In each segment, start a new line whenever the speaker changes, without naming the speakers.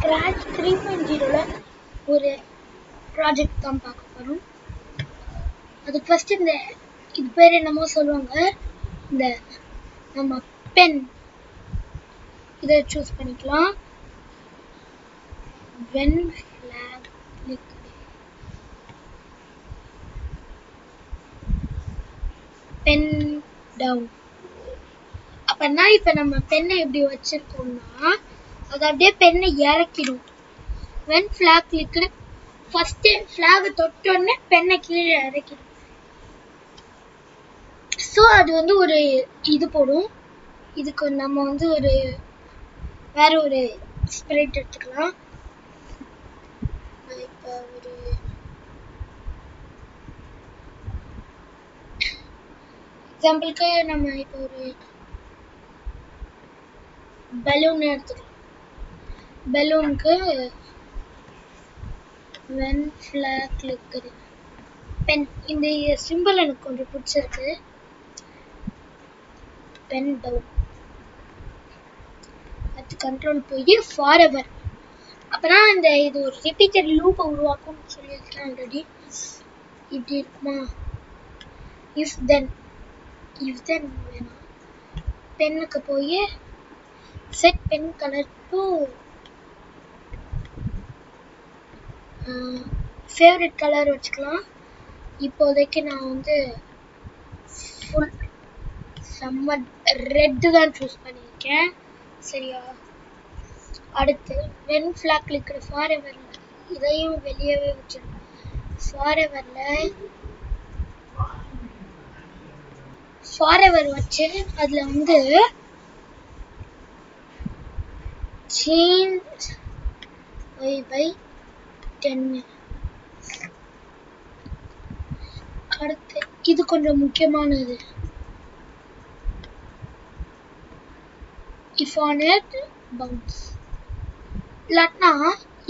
Scratch 3.0ல ஒரு project தான் பார்க்க போகிறோம். அதுக்கு ஃபர்ஸ்ட் இது பேர் என்னமோ சொல்லுவாங்க, இந்த நம்ம பென் இதை சூஸ் பண்ணிக்கலாம். When flag click pen down. அப்பனா இப்ப நம்ம பெண்ணை எப்படி வச்சிருக்கோம்னா அது அப்படியே பெண்ணை இறக்கிடும். When flag click first flag தொட்ட உடனே பெண்ணை கீழே இறக்கிடும். ஸோ அது வந்து ஒரு இது போடும். இதுக்கு நம்ம வந்து ஒரு வேற ஒரு ஸ்ப்ரைட் எடுத்துக்கலாம். இப்போ ஒரு எக்ஸாம்பிளுக்கு நம்ம இப்போ ஒரு பலூன் எடுத்துக்கலாம். பலூனுக்கு வென் ஃபிளாக் கிளிக் பென். இந்த சிம்பிள் எனக்கு கொஞ்சம் பிடிச்சிருக்கு. Pen down. அது கண்ட்ரோல் போய் ஃபார் எவர். அப்பதான் இது ஒரு ரிப்பீட்டட் லூப்பை உருவாக்கும்னு சொல்லியிருக்கேன் ஆல்ரெடி. இப்படி இருக்குமா? இஃப் தென் வேணாம். பென்னுக்கு போய் set pen colour to favourite colour வச்சுக்கலாம். இப்போதைக்கு நான் வந்து ஃபுல் சம்மர் ரெட்டு தான் சூஸ் பண்ணியிருக்கேன். சரியா? அடுத்து வென் ஃபிளாக் கிளிக் ஃபார் எவர்ல இதையும் வெளியவே வச்சிருக்கேன். ஃபார் எவர் வச்சு அதுல வந்து சேஞ்ச் by 10. அடுத்து இது கொஞ்சம் முக்கியமானது. if on it bounce. இல்லாட்டினா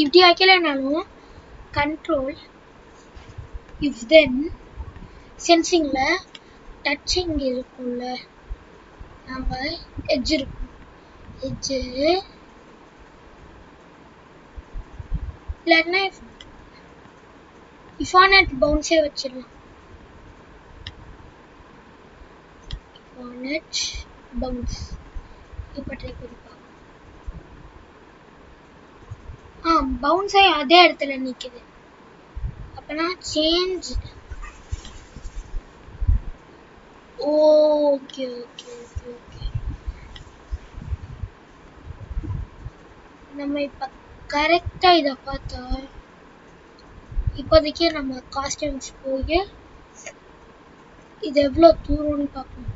இப்படி வைக்கலனாலும் கண்ட்ரோல் if then சென்சிங்ல டச்சிங் இருக்கும்ல, நம்ம எட்ஜ் இருக்கும். எட்ஜு இல்லைன்னா if on it bounce வச்சிடலாம். if on it bounce இப்போ ட்ரை பண்ணி பார்க்கலாம். பவுன்ஸ் ஆகி அதே இடத்துல நிக்குது. அப்பனா change. Okay okay okay okay. நம்ம இப்ப கரெக்டா இத பார்த்தா இப்போதைக்கு நம்ம காஸ்டியூம்ஸ் போய் இது எவ்வளவு தூரம்னு பார்ப்போம்.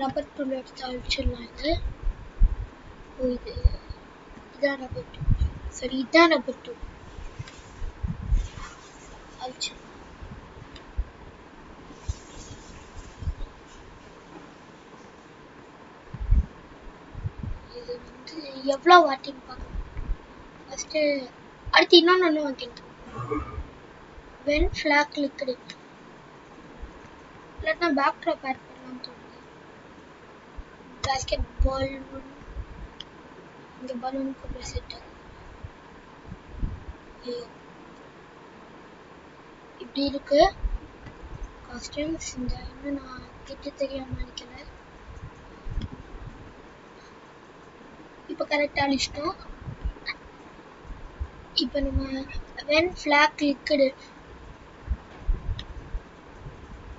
ரப்பர் டூல் எடுத்து அழிச்சிடலாம். இதான் ரப்பர் டூல். சரி, இதான் ரப்பர் டூல். அழிச்சிடலாம். இது வந்து எவ்வளவு வாட்டின்னு பார்க்கணும். ஃபர்ஸ்ட் அடுத்து இன்னொன்னு வாங்கிட்டு வென் ஃபிளாக் கிளிக் இல்லைன்னா பேக் ட்ராப் ஆட் பண்ணலாம்னு தோணுது. பேஸ்கெட் பால் இந்த பலூனுக்கு ஒரு செட் இப்படி இருக்கு காஸ்டியூம்ஸ். இன்னும் நான் கிட்ட தெரியாம நினைக்கல. இப்போ கரெக்டா அழிச்சிட்டோம். இப்போ நம்ம when flag clicked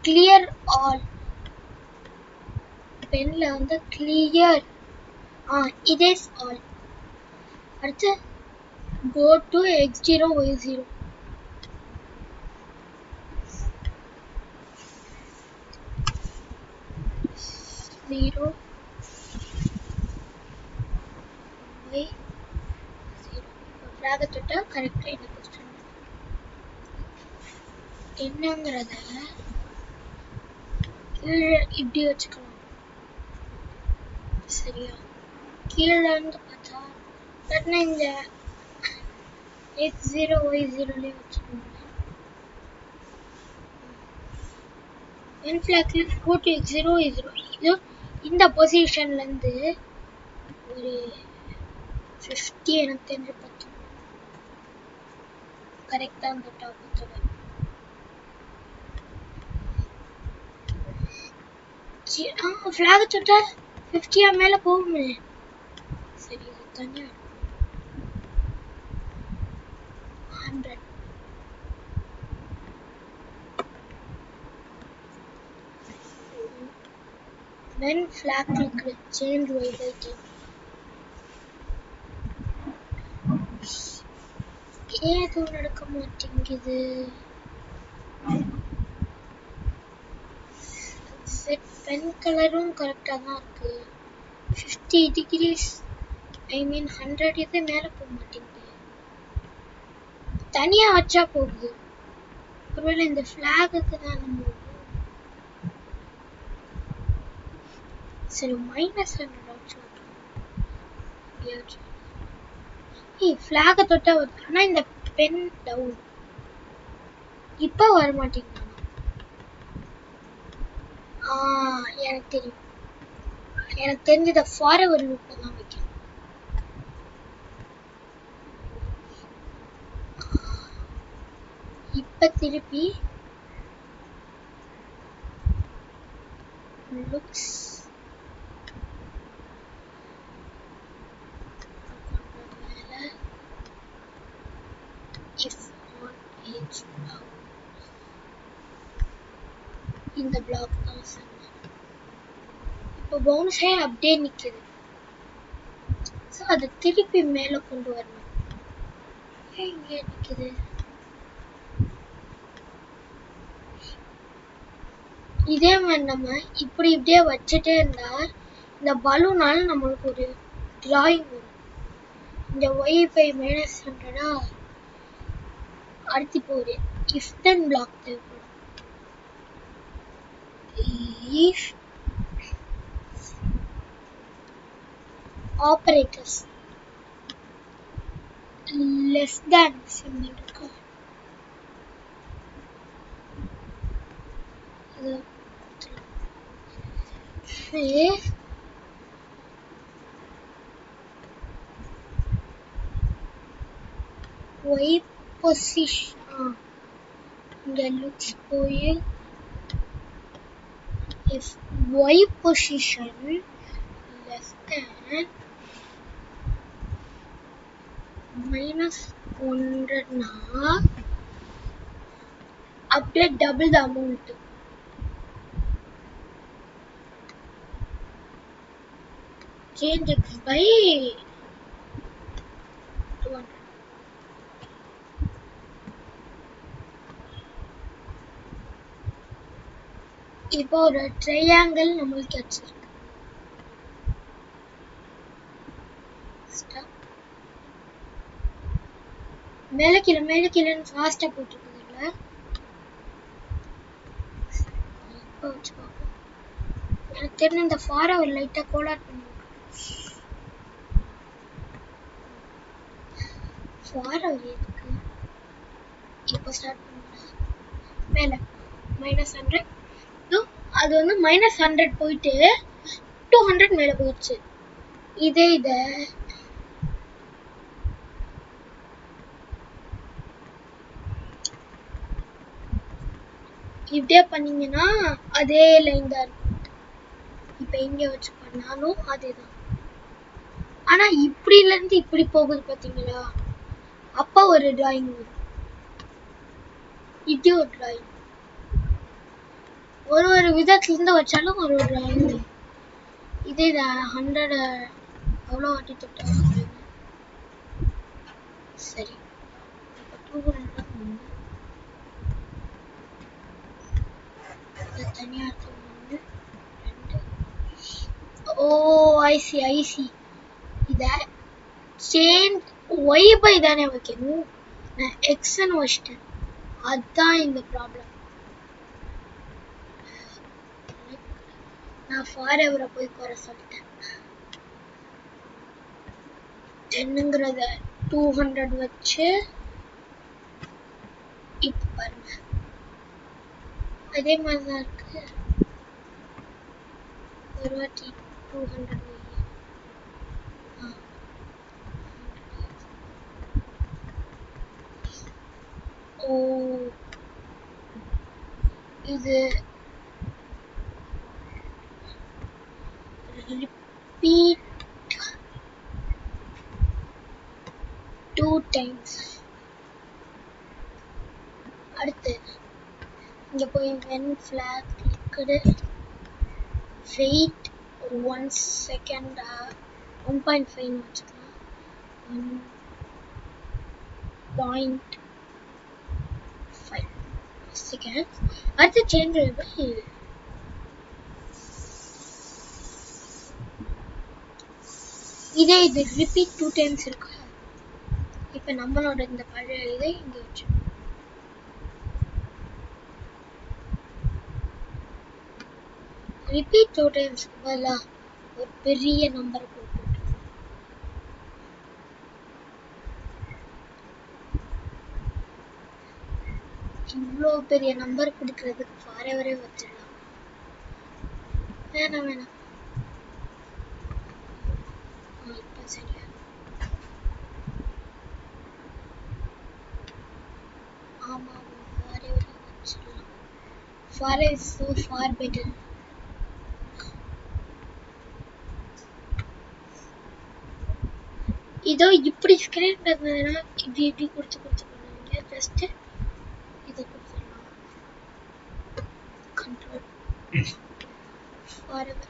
clear all பென்ல வந்து கிளியர் இதே ஆல். அடுத்து கோ டு x0 y0. ஃபிளாக தொட்டா கரெக்டா இந்த கொஸ்டின் என்னங்கிறத இப்படி வச்சுக்கலாம். சரியா? கீழே இருந்து பார்த்தா இந்த x0 y0 வச்சுக்கோங்க. when flag click go to x0 is0 இது இந்த பொசிஷன்ல இருந்து ஒரு 50 எனக்கு தெரிஞ்சு பத்தும் கரெக்டா அந்த டாபிக்கோட flag தொட்டா 50 மேல போகுமே சரி அது தனியா 100 when flag click change y by t ஏதோ நடக்க மாட்டேங்குது செட் பென் கலரும் கரெக்டா தான் இருக்கு 50 degrees I mean 100 இது மேல போக மாட்டேங்குது தனியா வச்சா போகுது ஒருவேளை இந்த ஃபிளாகுக்கு தான் நம்ம சரி -100 ஆச்சு ஃபிளாக தொட்டா வருது ஆனா இந்த பென் டவுன் இப்ப வர மாட்டேங்குது எனக்கு தெரியும் எனக்கு தெரிஞ்சத ஃபார்வர்ட் லூப்ல தான் வைக்கணும் இப்ப திருப்பி looks if on age out இந்த பிளாக் தான் சொன்னேன் இப்போ பவுன்ஸ் ஆகி அப்படியே நிக்குது ஸோ அதை திருப்பி மேலே கொண்டு வரணும் ஏன் இங்கே நிக்குது இதே மாதிரி நம்ம இப்படி இப்படியே வச்சுட்டே இருந்தா இந்த பலூனால நம்மளுக்கு ஒரு டிராயிங் வரும் இந்த y by -100 அடுத்து போகுது if then block தேவைப்படும் if operators less than symbol இருக்கு y position இங்க looks போய் if y position less than -100 னா அப்படியே double the amount change x by 200 இப்போ ஒரு ட்ரையாங்கிள் நம்மளுக்கு கிடைச்சிருக்கு மேலே கீழேன்னு ஃபாஸ்டா போட்டுருக்குதுல்ல இப்போ வச்சு பார்ப்போம் எனக்கு தெரிஞ்ச இந்த ஃபாரை ஒரு லைட்டா கோலாட் பண்ணி ஃபாரை இருக்கு இப்போ ஸ்டார்ட் பண்ணுங்க மேலே -100 அது வந்து -100 போயிட்டு 200 மேல போயிடுச்சு இத இப்படியே பண்ணீங்கன்னா அதே லைன் தான் இருக்கும் இப்ப இங்க வச்சு பண்ணாலும் அதேதான் ஆனா இப்படில இருந்து இப்படி போகுது பாத்தீங்களா அப்ப ஒரு டிராயிங் வரும் இது ஒரு டிராயிங் ஒரு விதத்துல இருந்து வச்சாலும் ஒரு டிராயிங் இதே 100 அவ்வளோ வாட்டி தொட்டா சரி தனியா ஒன்று 2 ஓ I see இத சேஞ்ச் y by தானே வைக்கணும் நான் x ன்னு வச்சிட்டேன் அதான் இந்த ப்ராப்ளம் நான் ஃபாரெவர போய் குறை சொல்லிட்டேன் 10ங்கிறத 200 வச்சு இப்ப பாருங்க அதே மாதிரி தான் இருக்கு. ஒரு வாட்டி 200 ஓ இது repeat 2 times. அடுத்து இங்க போய் when flag clicked wait 1 second 1.5 வச்சுக்கலாம் 1.5 seconds. அடுத்து change இதே இது repeat 2 times இருக்கு. இப்போ நம்மளோட இந்த பழைய இதை இங்க வச்சு repeat 2 times பதிலா ஒரு பெரிய நம்பர் கொடுப்போம். இவ்வளோ பெரிய நம்பர் கொடுக்கறதுக்கு ஃபாரெவரே வச்சிடலாம். வேணாம் வேணாம் இப்போ சரியா. ஆமாம் ஃபாரெவரே வச்சிடலாம். Forever is so for better. இதோ இப்படி ஸ்கிரீன் இருந்ததுன்னா இப்படி கொடுத்து பண்ணுவீங்க. ஜஸ்ட் இதை கொடுத்துடலாம். Control forever.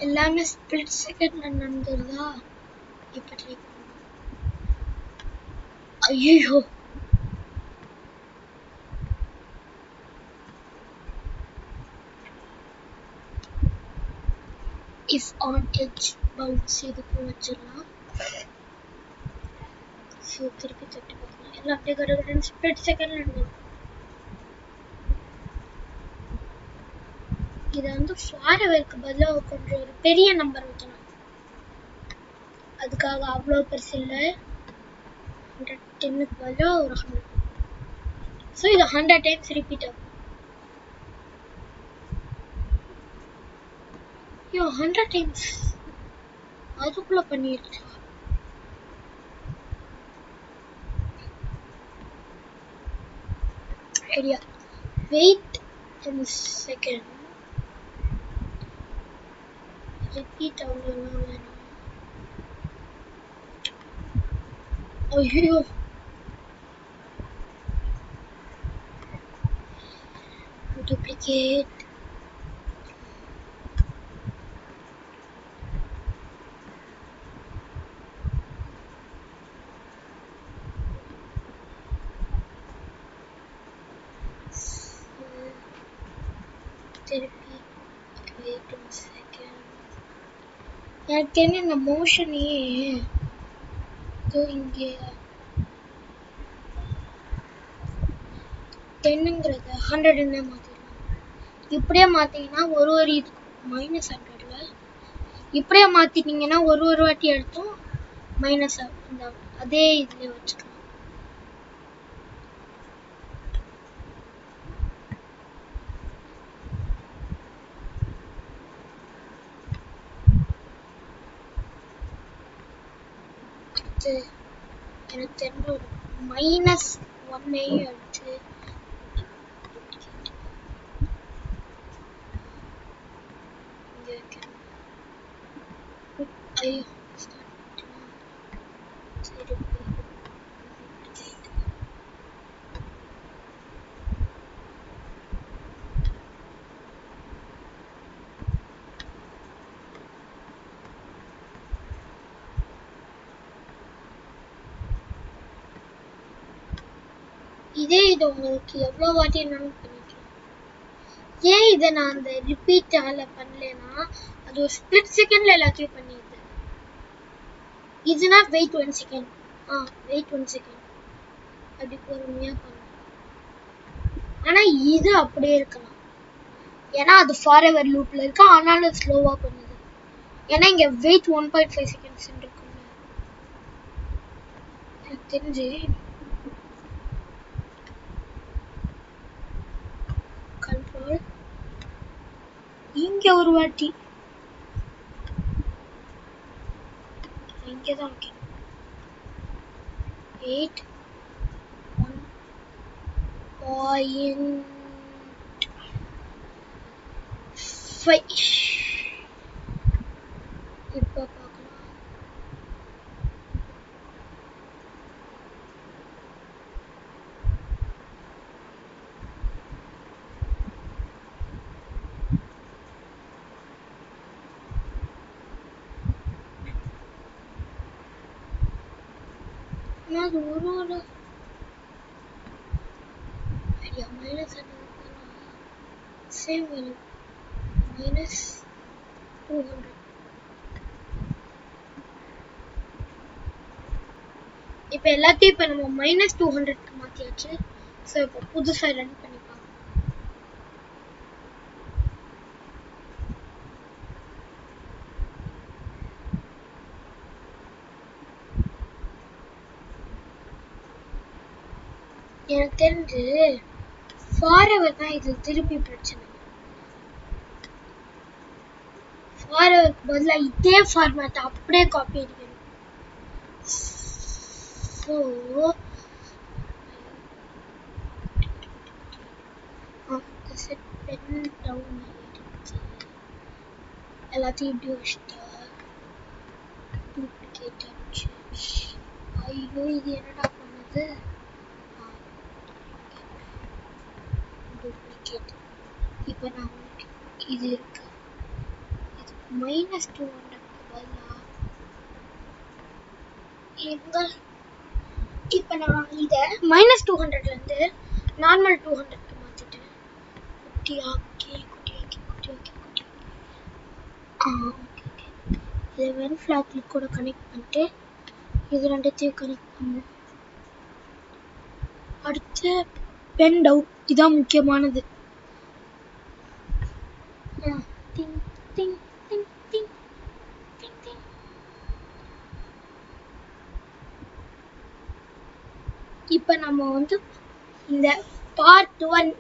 எல்லாமே ஸ்பிளிட் செகண்ட்ல நடந்துருதா? இப்ப ட்ரை பண்ணுவோம். ஐயோ if on edge bounce இதுக்கு வச்சிடலாம். ஸோ திருப்பி தட்டி பார்க்கலாம். எல்லாம் அப்படியே கடவுடன் ஸ்பிளிட் செகண்ட்ல நடந்துடும். இதை வந்து ஃபாரெவருக்கு பதிலாக கொஞ்சம் ஒரு பெரிய நம்பர் வைக்கணும். அதுக்காக அவ்வளோ பெருசு இல்லை. 110க்கு பதிலாக ஒரு 100. ஸோ இது 100 times ரிப்பீட் ஆகும். 100 times அதுக்குள்ள பண்ணிருச்சு. ஐடியா வெயிட் 1 செகண்ட் ரிப்பீட் அவ்வளோலாம் வேணும். ஐயோ duplicate திருப்பி wait 1 second. எனக்கு என்ன இந்த மோஷனே இங்கே 10ங்கிறத 100ன்னு மாற்றிடலாம். இப்படியே மாற்றிங்கன்னா ஒரு இதுக்கு -100ல இப்படியே மாற்றிட்டீங்கன்னா ஒரு வாட்டி எடுத்தும் மைனஸ் இந்த அதே இதுலேயே வச்சுக்கலாம். எனக்கு தெரிஞ்ச ஒரு -1 எடுத்து இங்கே வைக்கணும். ஐயோ இதே இது உங்களுக்கு எவ்வளோ வாட்டி என்னன்னு பண்ணிக்கலாம். ஏன் இதை நான் அந்த ரிப்பீட் பண்ணலன்னா அது ஒரு ஸ்பிளிட் செகண்ட்ல எல்லாத்தையும் பண்ணிடுது. இதுனா வெயிட் 1 செகண்ட் வெயிட் 1 செகண்ட் அப்படி பொறுமையா பண்ணும். ஆனா இது அப்படியே இருக்கலாம், ஏன்னா அது ஃபார் எவர் லூப்ல இருக்கு, ஆனாலும் ஸ்லோவா பண்ணுது. ஏன்னா இங்க வெயிட் 1.5 செகண்ட்ஸ் இருக்குல்ல, எனக்கு தெரிஞ்சு கண்ட்ரோல் இங்க ஒரு வாட்டி இங்கதான் வைக்கணும். 8.5 இப்ப பார்க்கலாம். அது ஒரு ஐடியா மைனஸ் சேம் வேல்யூ -200. இப்போ எல்லாத்தையும் இப்போ நம்ம -200க்கு மாத்தியாச்சு. ஸோ இப்போ புதுசா ரன் பண்ணி பார்க்கலாம். எனக்கு தெரிஞ்சு ஃபாரெவர் தான் இது திருப்பி பிரச்சனை. ஃபாரெவருக்கு பதிலா இதே ஃபார்மேட் அப்படியே காப்பி அடிக்கணும். ஸோ செட் பென் டவுன் ஆகிடுச்சு. எல்லாத்தையும் இப்படி வச்சுட்டா டூப்ளிகேட் ஆச்சு. ஐயோ இது என்னடா பண்ணுது? டூப்ளிகேட். இப்போ நான் இது இருக்கு, இது -200க்கு பதிலாக எங்க இப்போ நான் இதை -200லேருந்து நார்மல் 200க்கு மாற்றிட்டேன். குட்டியாக்கி ஓகே. இதை வென் ஃப்ளாக் கூட கனெக்ட் பண்ணிட்டு இது ரெண்டுத்தையும் கனெக்ட் பண்ணேன். அடுத்து பென் டவுன், இதான் முக்கியமானது. டிங் டிங் டிங் டிங் டிங் டிங். இப்போ நம்ம வந்து இந்த பார்ட் 1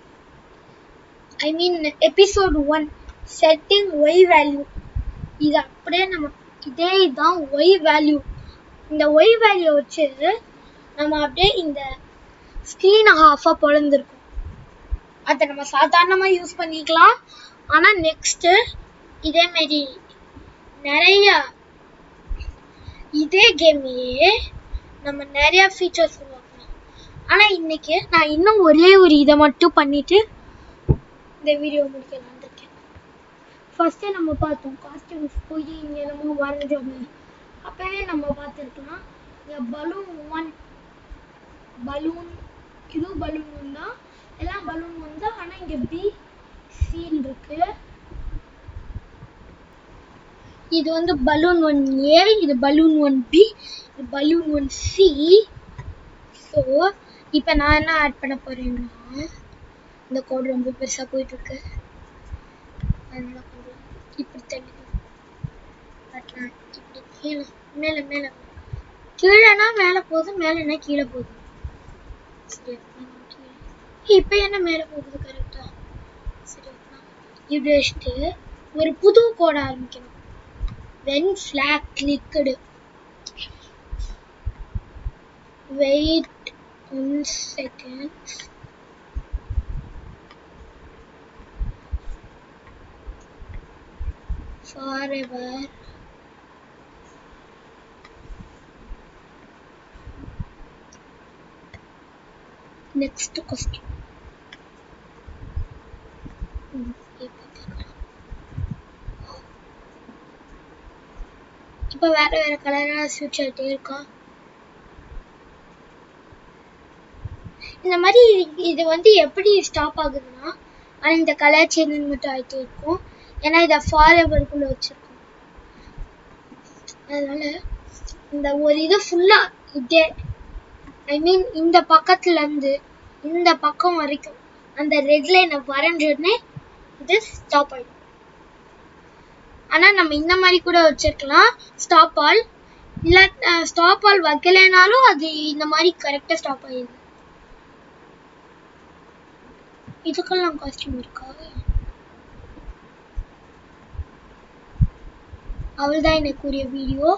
ஐ மீன் எபிசோட் 1 செட்டிங் ஒய் வேல்யூ, இது அப்படியே நம்ம இதே தான் ஒய் வேல்யூ. இந்த ஒய் வேல்யூ வச்சு நம்ம அப்படியே இந்த ஸ்க்ரீனை ஹாஃபாக பொழந்திருக்கும். அதை நம்ம சாதாரணமாக யூஸ் பண்ணிக்கலாம். ஆனால் நெக்ஸ்ட்டு இதேமாரி நிறைய இதே கேமையே நம்ம நிறையா ஃபீச்சர்ஸ் உருவாக்கலாம். ஆனால் இன்னைக்கு நான் இன்னும் ஒரே ஒரு இதை மட்டும் பண்ணிட்டு இந்த வீடியோ முடிக்கலான்னு இருக்கேன். ஃபர்ஸ்ட்டு நம்ம பார்த்தோம் காஸ்டியூம்ஸ் போய் இங்கே என்னமோ வரைஞ்சோமே, அப்போவே நம்ம பார்த்துருக்கலாம். இங்கே பலூன் இது பலூன் 1 தான், எல்லாம் பலூன் 1 தான். ஆனால் இங்கே பி சீன் இருக்கு. இது வந்து பலூன் 1A, இது பலூன் 1B, இது பலூன் 1C. ஸோ இப்போ நான் என்ன ஆட் பண்ண போறேன்னா, இந்த கோட் ரொம்ப பெருசாக போயிட்டு இருக்கு, அதனால கொஞ்சம் இப்படி தள்ளிக்கலாம். இப்படி கீழே மேலே மேலே கீழேனா மேலே போகுது, மேலேனா கீழே போகுது. சரி இப்போ என்ன மேலே போகுது கரெக்டா? சரி இப்படி வச்சுட்டு ஒரு புது கோட ஆரம்பிக்கணும். when flag clicked, wait 1 second, forever next question. இப்போ வேற வேற கலரா ஸ்விட்ச் ஆகிட்டே இருக்கா. இந்த மாதிரி இது வந்து எப்படி ஸ்டாப் ஆகுதுன்னா, இந்த கலர் சேஞ்ச் மட்டும் ஆகிட்டே இருக்கும். ஏன்னா இதை ஃபாரெவருக்குள்ள வச்சிருக்கோம். அதனால இந்த ஒரு இது ஃபுல்லா இதே ஐ மீன் இந்த பக்கத்துல இருந்து இந்த பக்கம் வரைக்கும் அந்த ரெட் லைனை வரைஞ்சோடனே இது ஸ்டாப் ஆயிடும். ஆனா நம்ம இந்த மாதிரி கூட வச்சிருக்கலாம் ஸ்டாப் ஆல். இல்ல ஸ்டாப் ஆல் வைக்கலைனாலும் அது இந்த மாதிரி கரெக்டா ஸ்டாப் ஆயிடுது. இதுக்கெல்லாம் காஸ்டியூம் இருக்கா? அவ்வளவுதான் எனக்குரிய வீடியோ.